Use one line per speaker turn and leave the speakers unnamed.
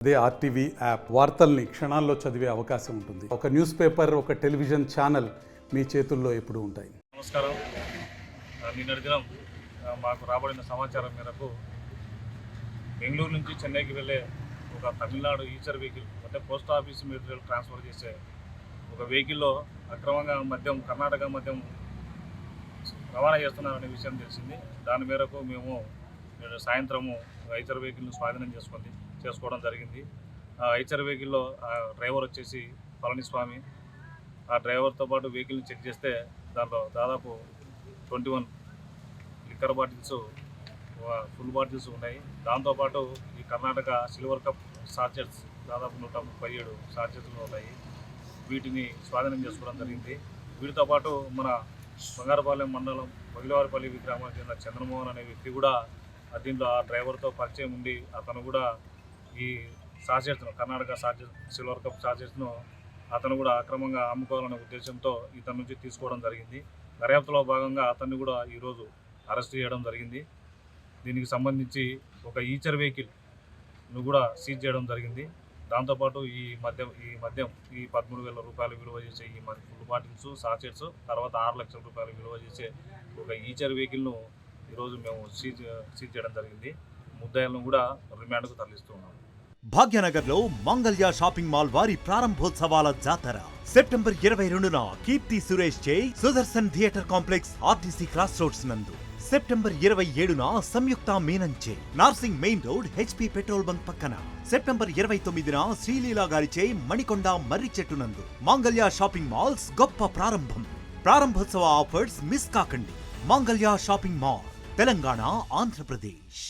అదే RTV app వార్తల్ని క్షణాల్లో చదివే అవకాశం ఉంటుంది. ఒక న్యూస్ పేపర్, ఒక టెలివిజన్ ఛానల్ మీ చేతుల్లో ఎప్పుడూ ఉంటాయి.
నమస్కారం. నిన్నటి దినం మాకు రాబడిన సమాచారం మేరకు బెంగళూరు నుంచి చెన్నైకి వెళ్ళే ఒక తమిళనాడు ఈచర్ వెహికల్ అంటే పోస్ట్ ఆఫీస్ మెటీరియల్ ట్రాన్స్ఫర్ చేసే ఒక వెహికల్లో అక్రమంగా కర్ణాటక మద్యం రవాణా చేస్తున్నారనే విషయం తెలిసింది. దాని మేరకు మేము సాయంత్రము ఐచర్ వెహికల్ను స్వాధీనం చేసుకోవడం జరిగింది. ఆ ఐచర్ వెహికల్లో డ్రైవర్ వచ్చేసి పళనిస్వామి. ఆ డ్రైవర్తో పాటు వెహికల్ని చెక్ చేస్తే దాంట్లో దాదాపు 21 లిక్కర్ బాటిల్స్, ఫుల్ బాటిల్స్ ఉన్నాయి. దాంతోపాటు ఈ కర్ణాటక సిల్వర్ కప్ సాచెట్స్ దాదాపు 137 సాచెట్లు ఉన్నాయి. వీటిని స్వాధీనం చేసుకోవడం జరిగింది. వీటితో పాటు మన బంగారపాలెం మండలం బగిలవారిపల్లి గ్రామానికి చెందిన చంద్రమోహన్ అనే వ్యక్తి కూడా దీంట్లో ఆ డ్రైవర్తో పరిచయం ఉండి అతను కూడా ఈ సాచెట్స్ను కర్ణాటక సిల్వర్ కప్ సాచెట్స్ను అతను కూడా అక్రమంగా అమ్ముకోవాలనే ఉద్దేశంతో ఇతని నుంచి తీసుకోవడం జరిగింది. దర్యాప్తులో భాగంగా అతన్ని కూడా ఈరోజు అరెస్ట్ చేయడం జరిగింది. దీనికి సంబంధించి ఒక ఈచర్ వెహికల్ను కూడా సీజ్ చేయడం జరిగింది. దాంతోపాటు ఈ మద్యం 13,000 రూపాయలు విలువ చేసే ఈ ఫుల్ బాటిల్స్, సాచెట్స్, తర్వాత 6 లక్షల రూపాయలు విలువ చేసే ఒక ఈచర్ వెహికల్ను ఈరోజు మేము సీజ్ చేయడం జరిగింది. ముద్దాయిలను కూడా రిమాండ్కు తరలిస్తున్నాము.
భాగ్యనగర్లో మంగళ్య షాపింగ్ మాల్ వారి ప్రారంభోత్సవాల జాతర సెప్టెంబర్ 22న కీర్తి సురేష్ చే Sudarshan theatre complex RTC cross roads నందు, సెప్టెంబర్ 27న సంయుక్త మీనంచే Narsingi main road HP petrol bunk పక్కన, సెప్టెంబర్ 29న శ్రీలీలా గారిచే మణికొండ మర్రి చెట్టు నందు మంగళ్య షాపింగ్ మాల్స్ గొప్ప ప్రారంభం. ప్రారంభోత్సవ ఆఫర్స్ మిస్ కాకండి. Mangalya shopping mall, Telangana, Andhra Pradesh.